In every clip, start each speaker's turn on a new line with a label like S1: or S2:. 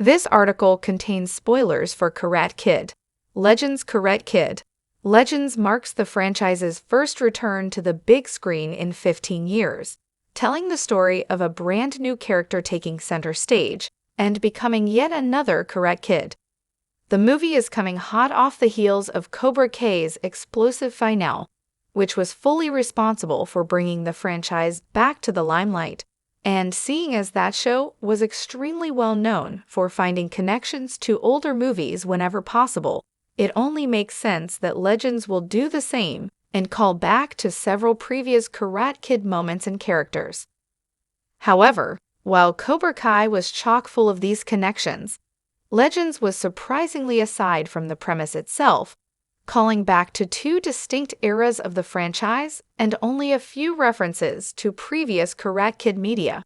S1: This article contains spoilers for Karate Kid. Legends. Karate Kid Legends marks the franchise's first return to the big screen in 15 years, telling the story of a brand new character taking center stage and becoming yet another Karate Kid. The movie is coming hot off the heels of Cobra Kai's explosive finale, which was fully responsible for bringing the franchise back to the limelight. And seeing as that show was extremely well known for finding connections to older movies whenever possible, it only makes sense that Legends will do the same and call back to several previous Karate Kid moments and characters. However, while Cobra Kai was chock full of these connections, Legends was surprisingly aside from the premise itself, calling back to two distinct eras of the franchise and only a few references to previous Karate Kid media.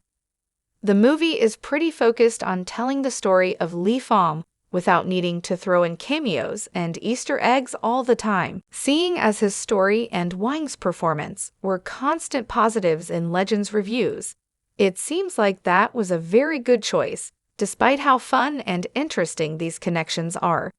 S1: The movie is pretty focused on telling the story of Lee Fong without needing to throw in cameos and Easter eggs all the time, seeing as his story and Wang's performance were constant positives in Legends reviews. It seems like that was a very good choice, despite how fun and interesting these connections are.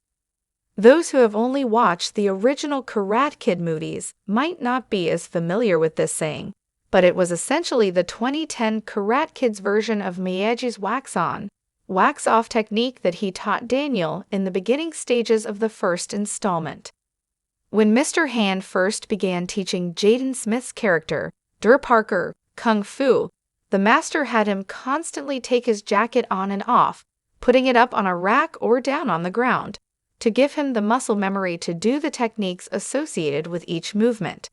S1: Those who have only watched the original Karate Kid movies might not be as familiar with this saying, but it was essentially the 2010 Karate Kid's version of Miyagi's wax-on, wax-off technique that he taught Daniel in the beginning stages of the first installment. When Mr. Han first began teaching Jaden Smith's character, Dur Parker, Kung Fu, the master had him constantly take his jacket on and off, putting it up on a rack or down on the ground, to give him the muscle memory to do the techniques associated with each movement.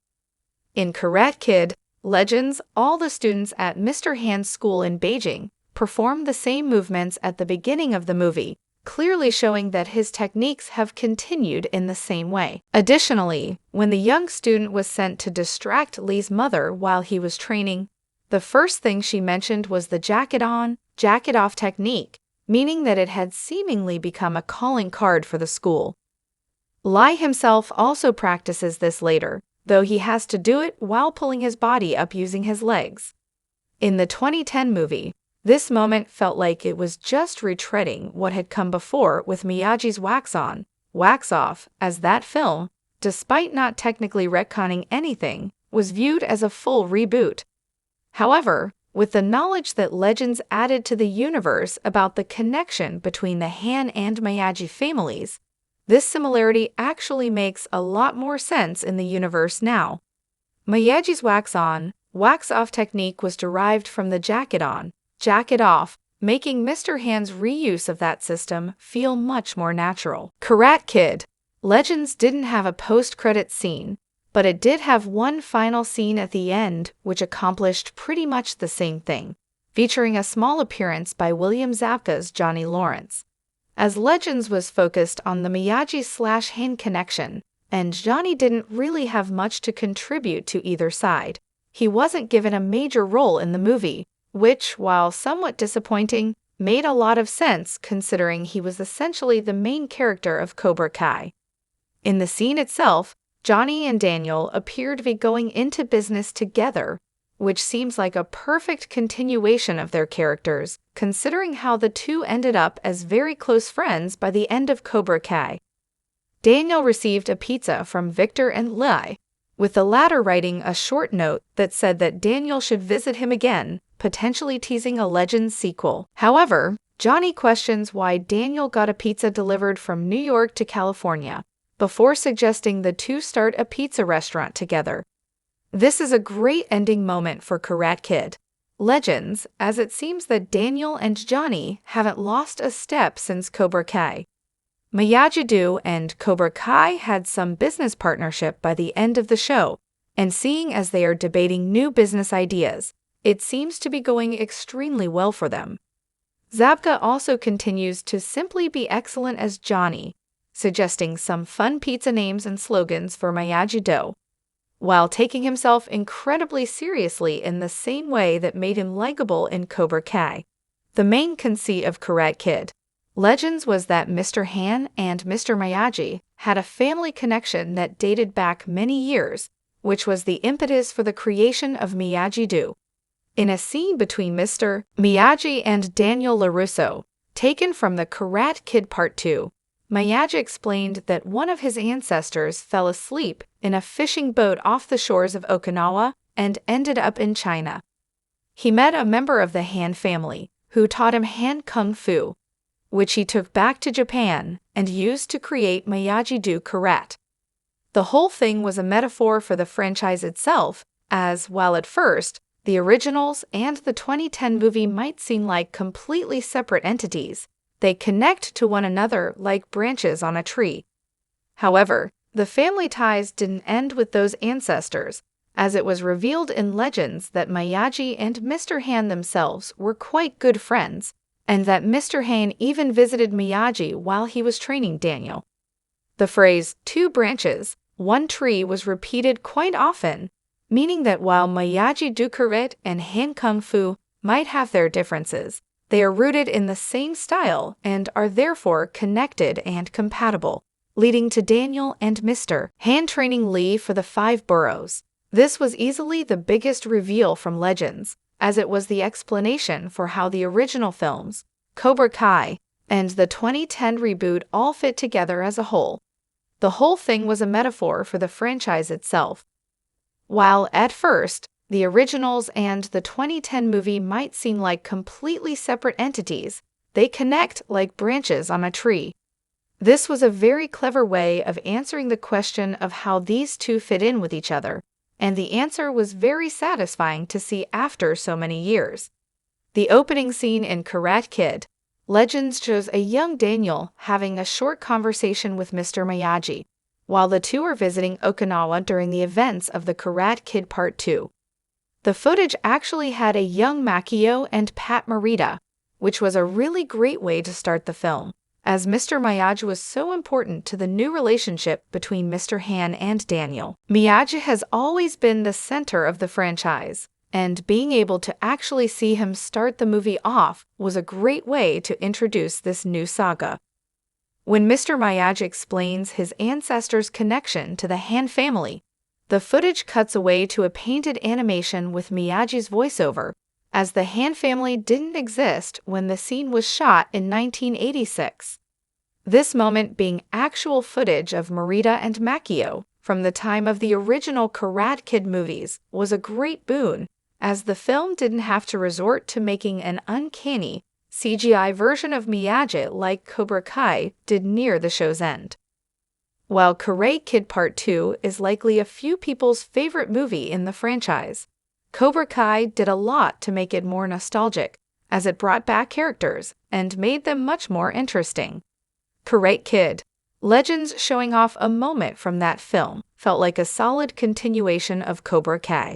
S1: In Karate Kid Legends, all the students at Mr. Han's school in Beijing perform the same movements at the beginning of the movie, clearly showing that his techniques have continued in the same way. Additionally, when the young student was sent to distract Lee's mother while he was training, the first thing she mentioned was the jacket on, jacket off technique, meaning that it had seemingly become a calling card for the school. Lai himself also practices this later, though he has to do it while pulling his body up using his legs. In the 2010 movie, this moment felt like it was just retreading what had come before with Miyagi's wax-on, wax-off, as that film, despite not technically retconning anything, was viewed as a full reboot. However, with the knowledge that Legends added to the universe about the connection between the Han and Miyagi families, this similarity actually makes a lot more sense in the universe now. Miyagi's wax-on, wax-off technique was derived from the jacket on, jacket off, making Mr. Han's reuse of that system feel much more natural. Karate Kid Legends didn't have a post-credit scene, but it did have one final scene at the end which accomplished pretty much the same thing, featuring a small appearance by William Zabka's Johnny Lawrence. As Legends was focused on the Miyagi/Han connection, and Johnny didn't really have much to contribute to either side, he wasn't given a major role in the movie, which, while somewhat disappointing, made a lot of sense considering he was essentially the main character of Cobra Kai. In the scene itself, Johnny and Daniel appear to be going into business together, which seems like a perfect continuation of their characters, considering how the two ended up as very close friends by the end of Cobra Kai. Daniel received a pizza from Victor and Lai, with the latter writing a short note that said that Daniel should visit him again, potentially teasing a Legends sequel. However, Johnny questions why Daniel got a pizza delivered from New York to California, before suggesting the two start a pizza restaurant together. This is a great ending moment for Karate Kid Legends, as it seems that Daniel and Johnny haven't lost a step since Cobra Kai. Miyagi-Do and Cobra Kai had some business partnership by the end of the show, and seeing as they are debating new business ideas, it seems to be going extremely well for them. Zabka also continues to simply be excellent as Johnny, suggesting some fun pizza names and slogans for Miyagi-Do, while taking himself incredibly seriously in the same way that made him likable in Cobra Kai. The main conceit of Karate Kid Legends was that Mr. Han and Mr. Miyagi had a family connection that dated back many years, which was the impetus for the creation of Miyagi-Do. In a scene between Mr. Miyagi and Daniel LaRusso, Taken from the Karate Kid Part 2, Miyagi explained that one of his ancestors fell asleep in a fishing boat off the shores of Okinawa and ended up in China. He met a member of the Han family who taught him Han Kung Fu, which he took back to Japan and used to create Miyagi-Do Karate. The whole thing was a metaphor for the franchise itself, as, while at first, the originals and the 2010 movie might seem like completely separate entities, they connect to one another like branches on a tree. However, the family ties didn't end with those ancestors, as it was revealed in Legends that Miyagi and Mr. Han themselves were quite good friends, and that Mr. Han even visited Miyagi while he was training Daniel. The phrase, two branches, one tree was repeated quite often, meaning that while Miyagi-Do Karate and Han Kung Fu might have their differences, they are rooted in the same style and are therefore connected and compatible, leading to Daniel and Mr. Han training Lee for the 5 boroughs. This was easily the biggest reveal from Legends, as it was the explanation for how the original films, Cobra Kai, and the 2010 reboot all fit together as a whole. The whole thing was a metaphor for the franchise itself. While, at first, the originals and the 2010 movie might seem like completely separate entities, they connect like branches on a tree. This was a very clever way of answering the question of how these two fit in with each other, and the answer was very satisfying to see after so many years. The opening scene in Karate Kid, Legends shows a young Daniel having a short conversation with Mr. Miyagi, while the two are visiting Okinawa during the events of the Karate Kid Part 2. The footage actually had a young Makio and Pat Morita, which was a really great way to start the film, as Mr. Miyagi was so important to the new relationship between Mr. Han and Daniel. Miyagi has always been the center of the franchise, and being able to actually see him start the movie off was a great way to introduce this new saga. When Mr. Miyagi explains his ancestors' connection to the Han family, the footage cuts away to a painted animation with Miyagi's voiceover, as the Han family didn't exist when the scene was shot in 1986. This moment being actual footage of Morita and Makio from the time of the original Karate Kid movies was a great boon, as the film didn't have to resort to making an uncanny CGI version of Miyagi like Cobra Kai did near the show's end. While Karate Kid Part 2 is likely a few people's favorite movie in the franchise, Cobra Kai did a lot to make it more nostalgic, as it brought back characters and made them much more interesting. Karate Kid, Legends showing off a moment from that film felt like a solid continuation of Cobra Kai.